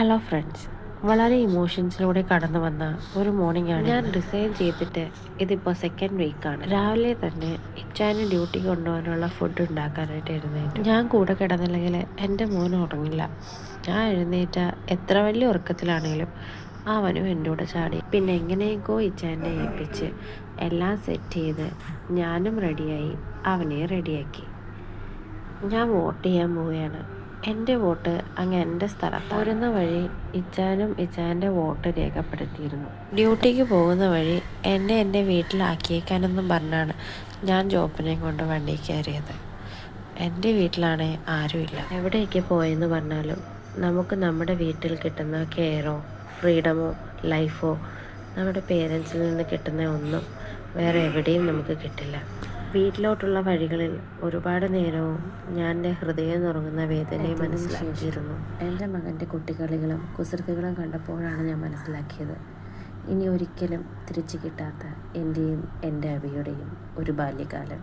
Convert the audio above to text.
Hello friends, വളരെ ഇമോഷൻസിലൂടെ കടന്നു വന്ന ഒരു മോർണിംഗ് ആണ്. ഞാൻ റിസൈൻ ചെയ്തിട്ട് ഇതിപ്പോൾ സെക്കൻഡ് വീക്കാണ്. രാവിലെ തന്നെ ഇച്ചാന് ഡ്യൂട്ടി കൊണ്ടുപോകാനുള്ള ഫുഡ് ഉണ്ടാക്കാനായിട്ട് എഴുന്നേറ്റു. ഞാൻ കൂടെ കിടന്നില്ലെങ്കിൽ എൻ്റെ മോൻ ഉറങ്ങില്ല. ഞാൻ എഴുന്നേറ്റ എത്ര വലിയ ഉറക്കത്തിലാണെങ്കിലും അവനും എൻ്റെ കൂടെ ചാടി. പിന്നെ എങ്ങനെയൊക്കെയോ ഇച്ചാനെ ഏൽപ്പിച്ച് എല്ലാം സെറ്റ് ചെയ്ത് ഞാനും റെഡിയായി, അവനെ റെഡിയാക്കി. ഞാൻ വോട്ട് ചെയ്യാൻ പോവുകയാണ്. എൻ്റെ വോട്ട് അങ്ങ് എൻ്റെ സ്ഥലത്ത്. പോരുന്ന വഴി ഇച്ചാനും ഇച്ചാൻ്റെ വോട്ട് രേഖപ്പെടുത്തിയിരുന്നു. ഡ്യൂട്ടിക്ക് പോകുന്ന വഴി എൻ്റെ വീട്ടിലാക്കിയേക്കാനെന്നും പറഞ്ഞാണ് ഞാൻ ജോബിനെ കൊണ്ട് വണ്ടി കയറിയത്. എൻ്റെ വീട്ടിലാണെങ്കിൽ ആരുമില്ല. എവിടേക്ക് പോയെന്ന് പറഞ്ഞാലും നമുക്ക് നമ്മുടെ വീട്ടിൽ കിട്ടുന്ന കെയറോ ഫ്രീഡമോ ലൈഫോ നമ്മുടെ പേരൻസിൽ നിന്ന് കിട്ടുന്ന ഒന്നും വേറെ എവിടെയും നമുക്ക് കിട്ടില്ല. വീട്ടിലോട്ടുള്ള വഴികളിൽ ഒരുപാട് നേരവും ഞാൻ എൻ്റെ ഹൃദയം നുറങ്ങുന്ന വേദനയെ മനസ്സിലാക്കിയിരുന്നു. എൻ്റെ മകൻ്റെ കുട്ടികളികളും കുസൃതികളും കണ്ടപ്പോഴാണ് ഞാൻ മനസ്സിലാക്കിയത്, ഇനി ഒരിക്കലും തിരിച്ചു കിട്ടാത്ത എൻ്റെയും എൻ്റെ അബിയുടെയും ഒരു ബാല്യകാലം.